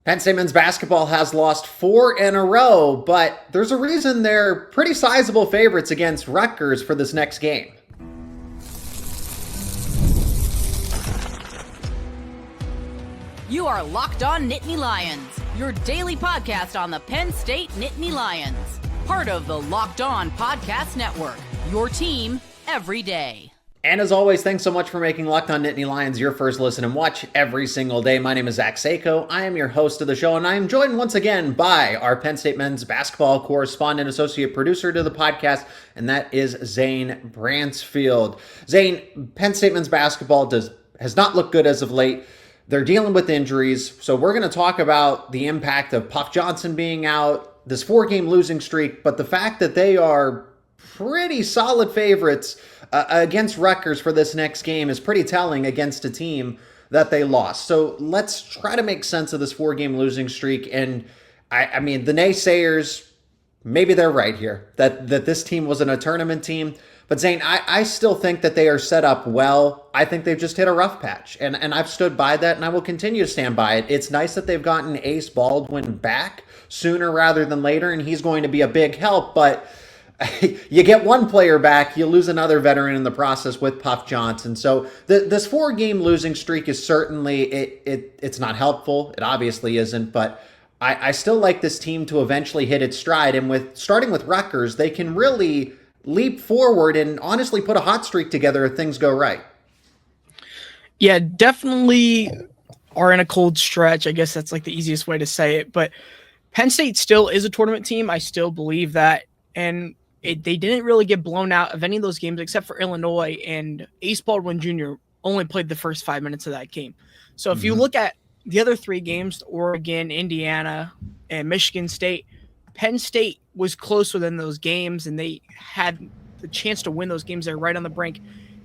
Penn State men's basketball has lost 4 in a row, but there's a reason they're pretty sizable favorites against Rutgers for this next game. You are Locked On Nittany Lions, your daily podcast on the Penn State Nittany Lions. Part of the Locked On Podcast Network, your team every day. And as always, thanks so much for making Locked On Nittany Lions your first listen and watch every single day. My name is Zach Seyko. I am your host of the show, and I am joined once again by our Penn State men's basketball correspondent, associate producer to the podcast, and that is Zane Brancefield. Zane, Penn State men's basketball has not looked good as of late. They're dealing with injuries, so we're going to talk about the impact of Puff Johnson being out, this 4-game losing streak, but the fact that they are pretty solid favorites against Rutgers for this next game is pretty telling against a team that they lost. So let's try to make sense of this 4-game losing streak. And I mean, the naysayers, maybe they're right here, that this team wasn't a tournament team. But Zane, I still think that they are set up well. I think they've just hit a rough patch. And I've stood by that, and I will continue to stand by it. It's nice that they've gotten Ace Baldwin back sooner rather than later, and he's going to be a big help. But you get one player back, you lose another veteran in the process with Puff Johnson. So this 4-game losing streak is certainly, it's not helpful. It obviously isn't, but I still like this team to eventually hit its stride. And starting with Rutgers, they can really leap forward and honestly put a hot streak together if things go right. Yeah, definitely are in a cold stretch. I guess that's like the easiest way to say it. But Penn State still is a tournament team. I still believe that. And they didn't really get blown out of any of those games except for Illinois, and Ace Baldwin Jr. only played the first 5 minutes of that game. So if you look at the other 3 games, Oregon, Indiana, and Michigan State, Penn State was close within those games, and they had the chance to win those games. They're right on the brink.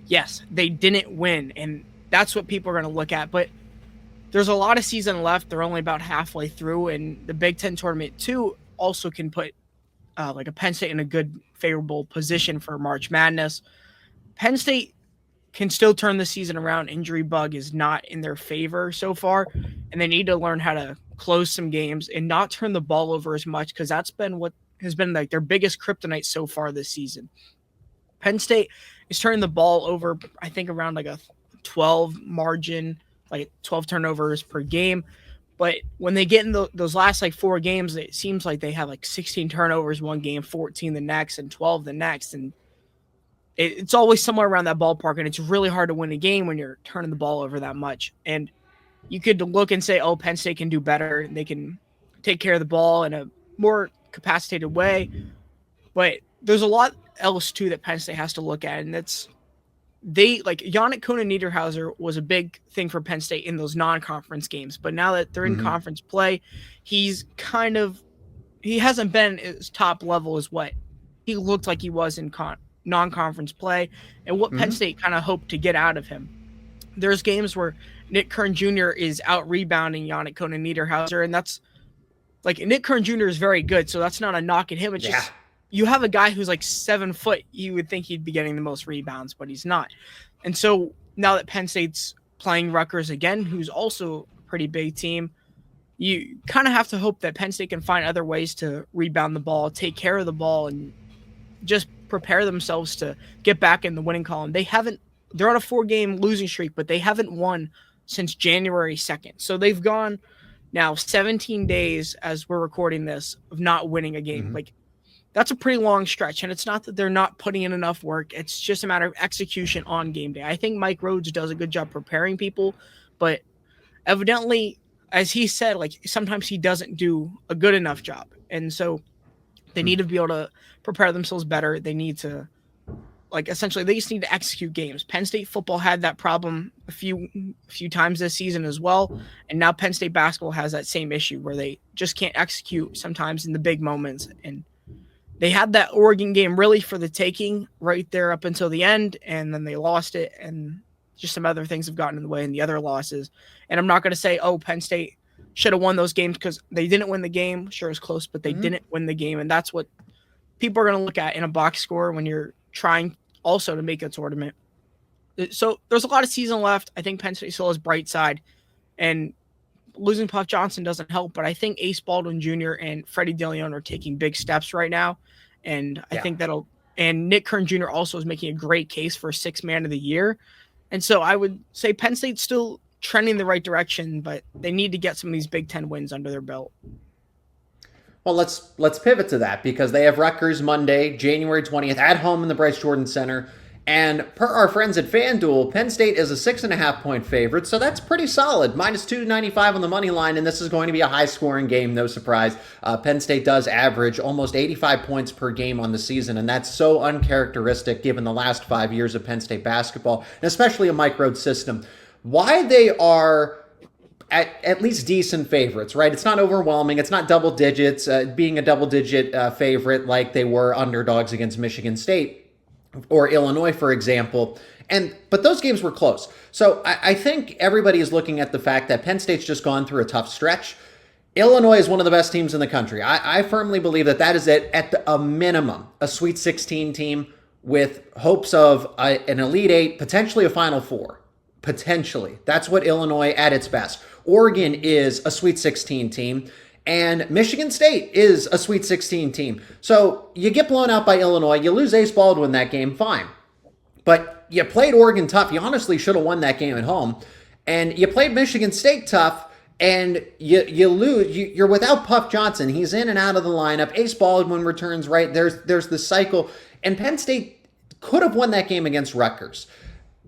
Yes, they didn't win, and that's what people are going to look at. But there's a lot of season left. They're only about halfway through, and the Big Ten tournament, too, also can put like a Penn State in a good, favorable position for March Madness. Penn State can still turn the season around. Injury bug is not in their favor so far, and they need to learn how to close some games and not turn the ball over as much, because that's been what has been like their biggest kryptonite so far this season. Penn State is turning the ball over, I think, around like a 12 margin, like 12 turnovers per game. But when they get in those last like 4 games, it seems like they have like 16 turnovers one game, 14 the next, and 12 the next. And it's always somewhere around that ballpark. And it's really hard to win a game when you're turning the ball over that much. And you could look and say, oh, Penn State can do better. They can take care of the ball in a more capacitated way. But there's a lot else, too, that Penn State has to look at. And that's Yannick Koenen-Niederhauser was a big thing for Penn State in those non-conference games. But now that they're in conference play, he hasn't been as top level as what he looked like he was in non-conference play and what Penn State kind of hoped to get out of him. There's games where Nick Kern Jr. is out rebounding Yannick Koenen-Niederhauser, and that's like Nick Kern Jr. is very good, so that's not a knock at him. It's just you have a guy who's like 7 foot, you would think he'd be getting the most rebounds, but he's not. And so now that Penn State's playing Rutgers again, who's also a pretty big team, you kind of have to hope that Penn State can find other ways to rebound the ball, take care of the ball, and just prepare themselves to get back in the winning column. They're on a 4-game losing streak, but they haven't won since January 2nd. So they've gone now 17 days as we're recording this of not winning a game. Like, that's a pretty long stretch, and it's not that they're not putting in enough work. It's just a matter of execution on game day. I think Mike Rhodes does a good job preparing people, but evidently, as he said, like sometimes he doesn't do a good enough job. And so they need to be able to prepare themselves better. They need to, like, essentially, they just need to execute games. Penn State football had that problem a few times this season as well, and now Penn State basketball has that same issue where they just can't execute sometimes in the big moments. And they had that Oregon game really for the taking right there up until the end, and then they lost it, and just some other things have gotten in the way in the other losses. And I'm not going to say, oh, Penn State should have won those games, because they didn't win the game. Sure, it was close, but they didn't win the game, and that's what people are going to look at in a box score when you're trying also to make a tournament. So there's a lot of season left. I think Penn State still has bright side, and losing Puff Johnson doesn't help, but I think Ace Baldwin Jr. and Freddie DeLeon are taking big steps right now. And I think and Nick Kern Jr. also is making a great case for 6th man of the year. And so I would say Penn State's still trending the right direction, but they need to get some of these Big Ten wins under their belt. Well, let's pivot to that because they have Rutgers Monday, January 20th at home in the Bryce Jordan Center. And per our friends at FanDuel, Penn State is a 6.5-point favorite, so that's pretty solid. Minus 295 on the money line, and this is going to be a high-scoring game, no surprise. Penn State does average almost 85 points per game on the season, and that's so uncharacteristic given the last 5 years of Penn State basketball, and especially a Mike Rhoades system. Why they are at least decent favorites, right? It's not overwhelming. It's not double digits, being a double-digit favorite like they were underdogs against Michigan State or Illinois, for example. But those games were close. So I think everybody is looking at the fact that Penn State's just gone through a tough stretch. Illinois is one of the best teams in the country. I firmly believe that is at a minimum, a Sweet 16 team with hopes of an Elite Eight, potentially a Final Four. Potentially. That's what Illinois at its best. Oregon is a Sweet 16 team. And Michigan State is a Sweet 16 team. So you get blown out by Illinois. You lose Ace Baldwin that game, fine. But you played Oregon tough. You honestly should have won that game at home. And you played Michigan State tough, and you lose. You're without Puff Johnson. He's in and out of the lineup. Ace Baldwin returns, right? There's the cycle. And Penn State could have won that game against Rutgers.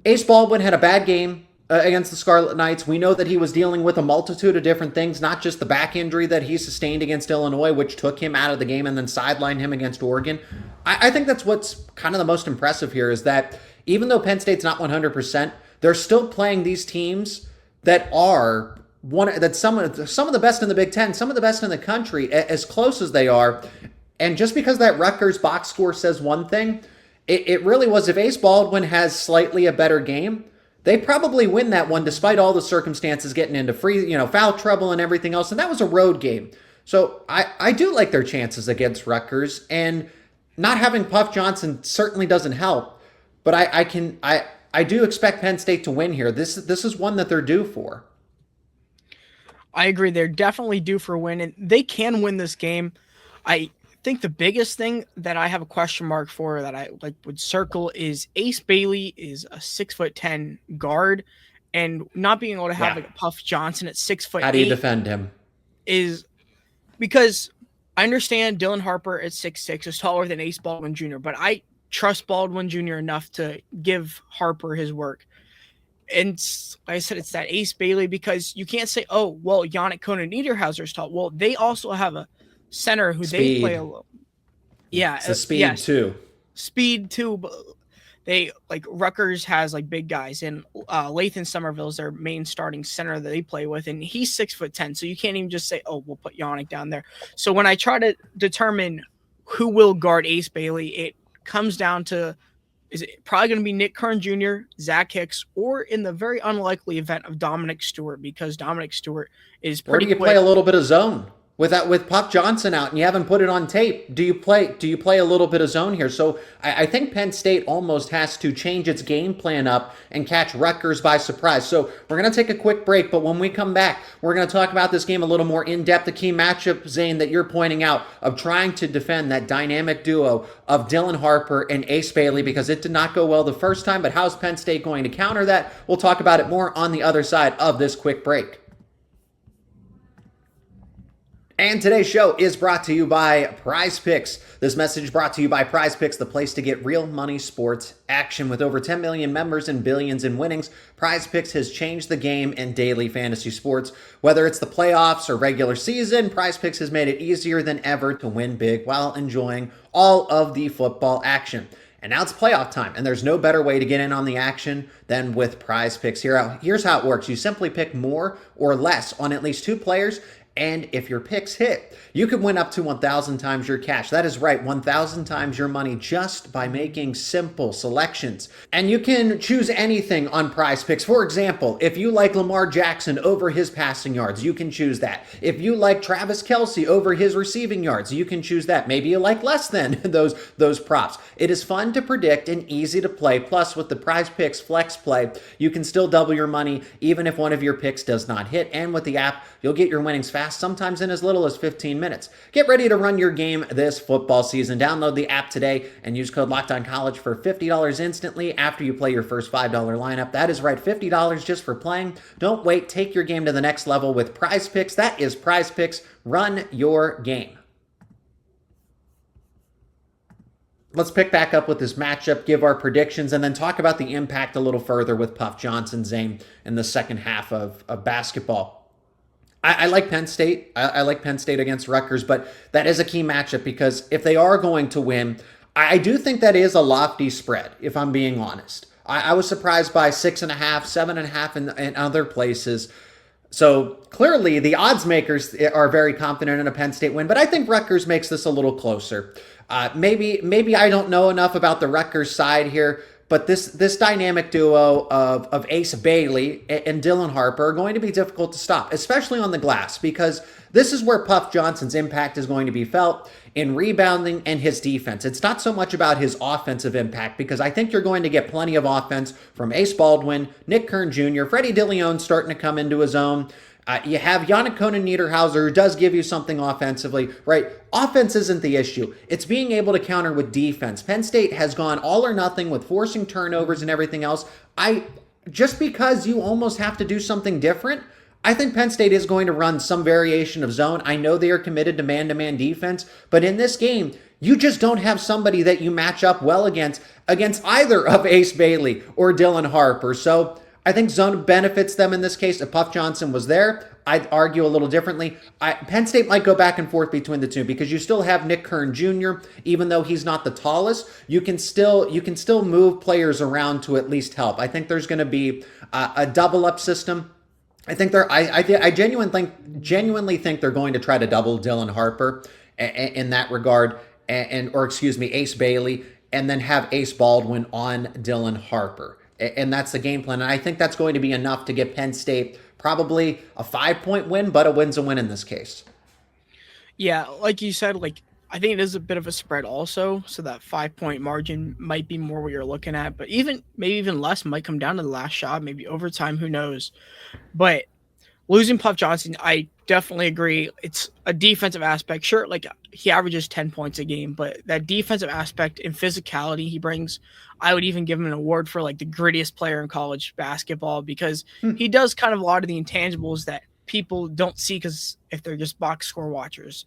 Ace Baldwin had a bad game against the Scarlet Knights. We know that he was dealing with a multitude of different things, not just the back injury that he sustained against Illinois, which took him out of the game and then sidelined him against Oregon. I think that's what's kind of the most impressive here is that even though Penn State's not 100%, they're still playing these teams that are some of the best in the Big Ten, some of the best in the country, as close as they are. And just because that Rutgers box score says one thing, it really was if Ace Baldwin has slightly a better game, they probably win that one despite all the circumstances getting into foul trouble and everything else. And that was a road game. So I do like their chances against Rutgers. And not having Puff Johnson certainly doesn't help. But I do expect Penn State to win here. This is one that they're due for. I agree. They're definitely due for a win. And they can win this game. I think the biggest thing that I have a question mark for that I would circle is Ace Bailey is a 6'10" guard, and not being able to have a Puff Johnson at 6'8". How do you defend him? Is because I understand Dylan Harper at 6'6" is taller than Ace Baldwin Jr., but I trust Baldwin Jr. enough to give Harper his work. And like I said, it's that Ace Bailey because you can't say, oh, well, Yannick Conan Niederhauser's tall. Well, they also have a center who speed. They play a little. Yeah. It's a speed too. Speed too. But they Rutgers has big guys, and Lathan Somerville is their main starting center that they play with, and he's 6'10". So you can't even just say, oh, we'll put Yannick down there. So when I try to determine who will guard Ace Bailey, it comes down to, is it probably going to be Nick Kern Jr., Zach Hicks, or in the very unlikely event of Dominic Stewart, because Dominic Stewart is pretty quick. Or do you play a little bit of zone? With Puff Johnson out and you haven't put it on tape, do you play a little bit of zone here? So I think Penn State almost has to change its game plan up and catch Rutgers by surprise. So we're going to take a quick break, but when we come back, we're going to talk about this game a little more in depth. The key matchup, Zane, that you're pointing out of trying to defend that dynamic duo of Dylan Harper and Ace Bailey, because it did not go well the first time, but how's Penn State going to counter that? We'll talk about it more on the other side of this quick break. And today's show is brought to you by Prizepicks. This message brought to you by Prizepicks, the place to get real money sports action. With over 10 million members and billions in winnings, Prizepicks has changed the game in daily fantasy sports. Whether it's the playoffs or regular season, Prizepicks has made it easier than ever to win big while enjoying all of the football action. And now it's playoff time, and there's no better way to get in on the action than with Prizepicks. Here's how it works. You simply pick more or less on at least two players, And if your picks hit, you could win up to 1,000 times your cash. That is right, 1,000 times your money just by making simple selections. And you can choose anything on Prizepicks. For example, if you like Lamar Jackson over his passing yards, you can choose that. If you like Travis Kelce over his receiving yards, you can choose that. Maybe you like less than those props. It is fun to predict and easy to play. Plus, with the Prizepicks Flex Play, you can still double your money even if one of your picks does not hit. And with the app, you'll get your winnings fast, sometimes in as little as 15 minutes. Get ready to run your game this football season. Download the app today and use code LOCKEDONCollege for $50 instantly after you play your first $5 lineup. That is right, $50 just for playing. Don't wait. Take your game to the next level with Prizepicks. That is Prizepicks. Run your game. Let's pick back up with this matchup, give our predictions, and then talk about the impact a little further with Puff Johnson, Zane, in the second half of basketball. I like Penn State. I like Penn State against Rutgers, but that is a key matchup because if they are going to win, I do think that is a lofty spread, if I'm being honest. I was surprised by 6.5, 7.5 in other places. So clearly the odds makers are very confident in a Penn State win, but I think Rutgers makes this a little closer. Maybe I don't know enough about the Rutgers side here, but this dynamic duo of Ace Bailey and Dylan Harper are going to be difficult to stop, especially on the glass, because this is where Puff Johnson's impact is going to be felt in rebounding and his defense. It's not so much about his offensive impact, because I think you're going to get plenty of offense from Ace Baldwin, Nick Kern Jr., Freddie DeLeon starting to come into his own. You have Yannick Konen-Niederhauser, who does give you something offensively, right? Offense isn't the issue. It's being able to counter with defense. Penn State has gone all or nothing with forcing turnovers and everything else. Just because you almost have to do something different, I think Penn State is going to run some variation of zone. I know they are committed to man-to-man defense, but in this game, you just don't have somebody that you match up well against either of Ace Bailey or Dylan Harper. So I think zone benefits them in this case. If Puff Johnson was there, I'd argue a little differently. Penn State might go back and forth between the two because you still have Nick Kern Jr., even though he's not the tallest. You can still move players around to at least help. I think there's going to be a double up system. I think I genuinely think they're going to try to double Dylan Harper in that regard, Ace Bailey, and then have Ace Baldwin on Dylan Harper. And that's the game plan. And I think that's going to be enough to get Penn State probably a 5-point win, but a win's a win in this case. Yeah, like you said, I think it is a bit of a spread also. So that 5-point margin might be more what you're looking at. But maybe even less might come down to the last shot, maybe overtime, who knows. But losing Puff Johnson, I definitely agree. It's a defensive aspect. Sure, he averages 10 points a game, but that defensive aspect and physicality he brings, I would even give him an award for the grittiest player in college basketball, because he does kind of a lot of the intangibles that people don't see because if they're just box score watchers.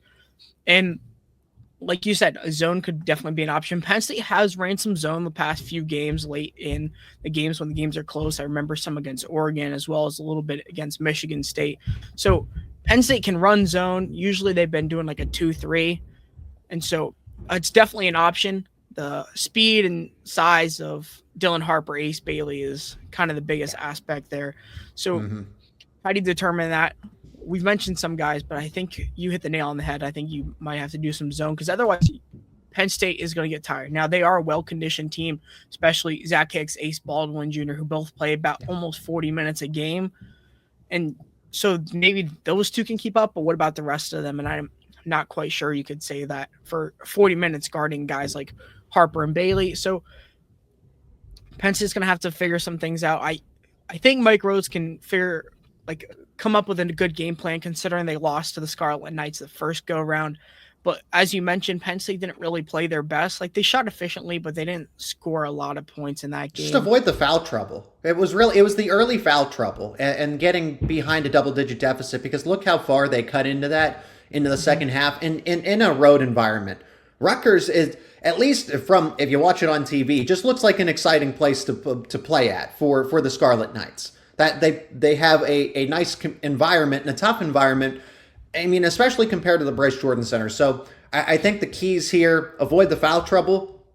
And like you said, a zone could definitely be an option. Penn State has ran some zone the past few games late in the games when the games are close. I remember some against Oregon as well as a little bit against Michigan State. So Penn State can run zone. Usually they've been doing a 2-3. And so it's definitely an option. The speed and size of Dylan Harper, Ace Bailey is kind of the biggest aspect there. So how do you determine that? We've mentioned some guys, but I think you hit the nail on the head. I think you might have to do some zone because otherwise Penn State is going to get tired. Now, they are a well-conditioned team, especially Zach Hicks, Ace Baldwin Jr., who both play about almost 40 minutes a game. And so maybe those two can keep up, but what about the rest of them? And I'm not quite sure you could say that for 40 minutes guarding guys like Harper and Bailey. So Penn State's going to have to figure some things out. I think Mike Rhodes can come up with a good game plan considering they lost to the Scarlet Knights the first go around. But as you mentioned, Penn State didn't really play their best. They shot efficiently, but they didn't score a lot of points in that game. Just avoid the foul trouble. It was the early foul trouble and getting behind a double-digit deficit, because look how far they cut into the second half in a road environment. Rutgers is, at least from if you watch it on TV, just looks like an exciting place to play at for the Scarlet Knights. That they have a nice environment and a tough environment. I mean, especially compared to the Bryce Jordan Center. So I think the keys here: avoid the foul trouble,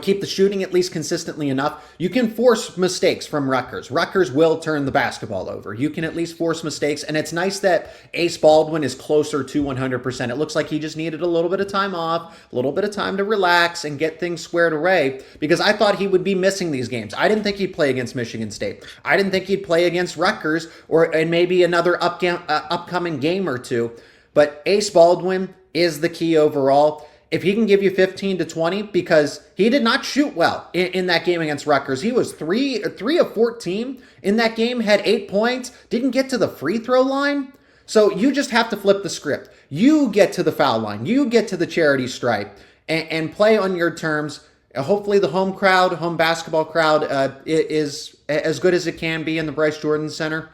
keep the shooting at least consistently enough. You can force mistakes from Rutgers. Rutgers will turn the basketball over. You can at least force mistakes, and it's nice that Ace Baldwin is closer to 100%. It looks like he just needed a little bit of time off, a little bit of time to relax and get things squared away, because I thought he would be missing these games. I didn't think he'd play against Michigan State. I didn't think he'd play against Rutgers and maybe another upcoming game or two, but Ace Baldwin is the key overall. If he can give you 15 to 20, because he did not shoot well in that game against Rutgers. He was 3 of 14 in that game, had 8 points, didn't get to the free throw line. So you just have to flip the script. You get to the foul line. You get to the charity stripe and play on your terms. Hopefully the home basketball crowd is as good as it can be in the Bryce Jordan Center.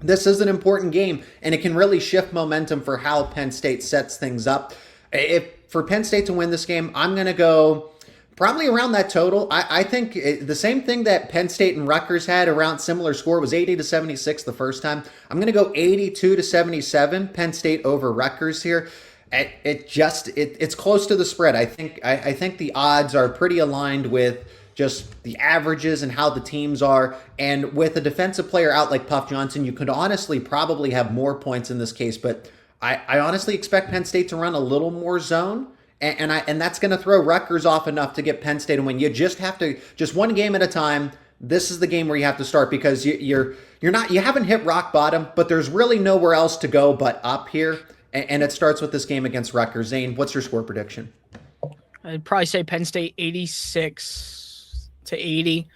This is an important game, and it can really shift momentum for how Penn State sets things up. For Penn State to win this game, I'm going to go probably around that total. I think the same thing that Penn State and Rutgers had around similar score was 80 to 76 the first time. I'm going to go 82 to 77, Penn State over Rutgers here. It's close to the spread. I think the odds are pretty aligned with just the averages and how the teams are. And with a defensive player out like Puff Johnson, you could honestly probably have more points in this case, but I honestly expect Penn State to run a little more zone, and that's going to throw Rutgers off enough to get Penn State to win. You just have to, just one game at a time. This is the game where you have to start, because you haven't hit rock bottom, but there's really nowhere else to go but up here, and it starts with this game against Rutgers. Zane, what's your score prediction? I'd probably say Penn State 86 to 80. Okay.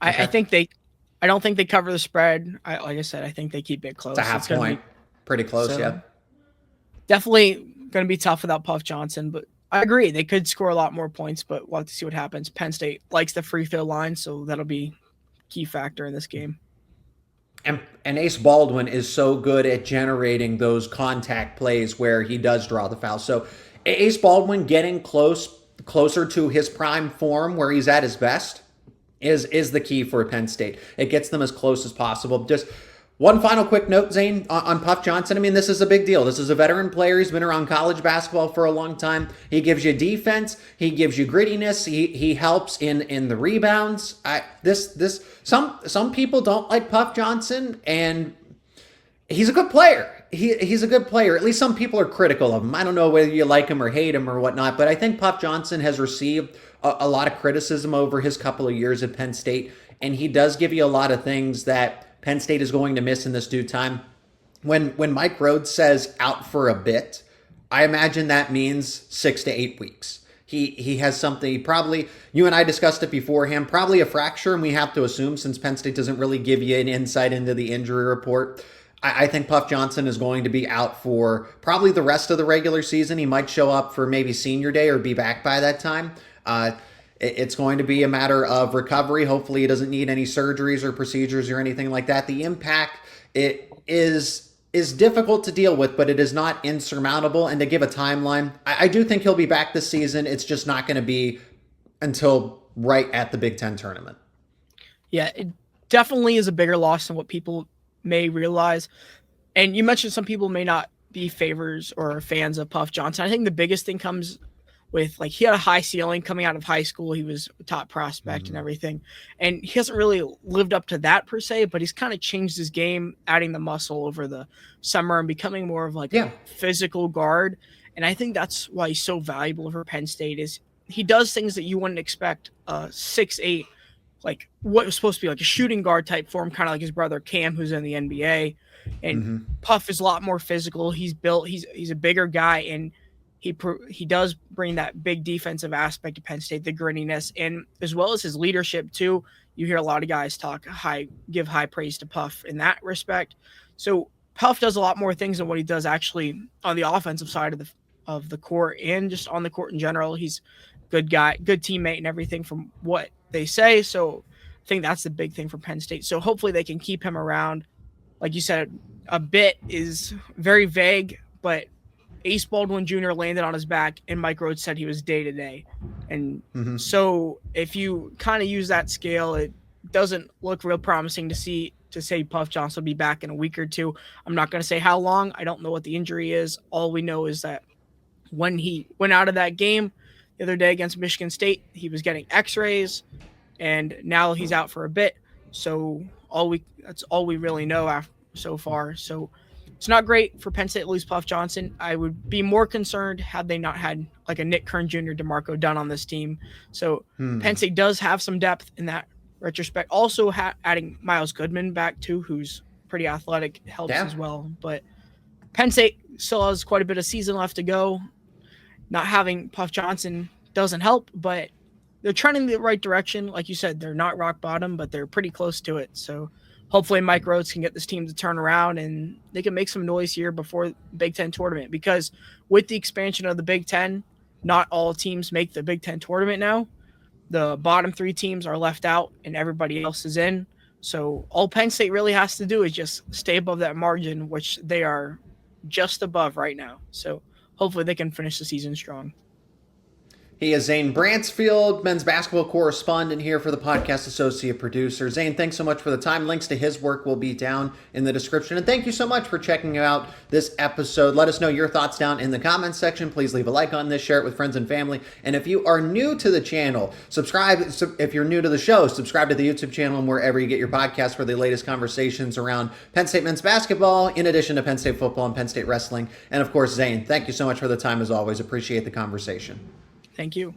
I don't think they cover the spread. Like I said, I think they keep it close. It's a half point. Pretty close, yeah. Definitely going to be tough without Puff Johnson, but I agree. They could score a lot more points, but we'll have to see what happens. Penn State likes the free throw line, so that'll be a key factor in this game. And Ace Baldwin is so good at generating those contact plays where he does draw the foul. So Ace Baldwin getting closer to his prime form where he's at his best is the key for Penn State. It gets them as close as possible. Just one final quick note, Zane, on Puff Johnson. I mean, this is a big deal. This is a veteran player. He's been around college basketball for a long time. He gives you defense. He gives you grittiness. He helps in the rebounds. Some people don't like Puff Johnson, and he's a good player. He's a good player. At least some people are critical of him. I don't know whether you like him or hate him or whatnot, but I think Puff Johnson has received a lot of criticism over his couple of years at Penn State, and he does give you a lot of things that Penn State is going to miss in this due time. When Mike Rhodes says out for a bit, I imagine that means 6 to 8 weeks. He has something, probably, you and I discussed it beforehand, probably a fracture, and we have to assume, since Penn State doesn't really give you an insight into the injury report, I think Puff Johnson is going to be out for probably the rest of the regular season. He might show up for maybe senior day or be back by that time. It's going to be a matter of recovery. Hopefully he doesn't need any surgeries or procedures or anything like that. The impact is difficult to deal with, but it is not insurmountable. And to give a timeline, I do think he'll be back this season. It's just not going to be until right at the Big Ten tournament. Yeah, it definitely is a bigger loss than what people may realize. And you mentioned some people may not be favors or fans of Puff Johnson. I think the biggest thing comes with, like, he had a high ceiling coming out of high school. He was a top prospect and everything. And he hasn't really lived up to that per se, but he's kind of changed his game, adding the muscle over the summer and becoming more of like a physical guard. And I think that's why he's so valuable for Penn State, is he does things that you wouldn't expect 6'8", like what was supposed to be like a shooting guard type form, kind of like his brother Cam, who's in the NBA. And Puff is a lot more physical. He's built, he's a bigger guy, and he does bring that big defensive aspect to Penn State, the grittiness, and as well as his leadership too. You hear a lot of guys give high praise to Puff in that respect. So Puff does a lot more things than what he does actually on the offensive side of the court, and just on the court in general. He's a good guy, good teammate, and everything from what they say. So I think that's the big thing for Penn State. So hopefully they can keep him around. Like you said, a bit is very vague, but Ace Baldwin Jr. landed on his back, and Mike Rhodes said he was day-to-day. And so if you kind of use that scale, it doesn't look real promising to say Puff Johnson will be back in a week or two. I'm not going to say how long. I don't know what the injury is. All we know is that when he went out of that game, the other day against Michigan State. He was getting x-rays, and now he's out for a bit. So that's all we really know so far. So it's not great for Penn State to lose Puff Johnson. I would be more concerned had they not had like a Nick Kern Jr., DeMarco Dunn on this team. So Penn State does have some depth in that retrospect. Also adding Miles Goodman back too, who's pretty athletic, helps as well. But Penn State still has quite a bit of season left to go. Not having Puff Johnson doesn't help, but they're trending in the right direction. Like you said, they're not rock bottom, but they're pretty close to it. So hopefully Mike Rhodes can get this team to turn around and they can make some noise here before the Big Ten tournament. Because with the expansion of the Big Ten, not all teams make the Big Ten tournament now. The bottom 3 teams are left out and everybody else is in. So all Penn State really has to do is just stay above that margin, which they are just above right now. So hopefully they can finish the season strong. He is Zane Brancefield, men's basketball correspondent here for the podcast associate producer. Zane, thanks so much for the time. Links to his work will be down in the description. And thank you so much for checking out this episode. Let us know your thoughts down in the comments section. Please leave a like on this, share it with friends and family. And if you are new to the channel, subscribe. If you're new to the show, subscribe to the YouTube channel and wherever you get your podcasts for the latest conversations around Penn State men's basketball, in addition to Penn State football and Penn State wrestling. And of course, Zane, thank you so much for the time as always. Appreciate the conversation. Thank you.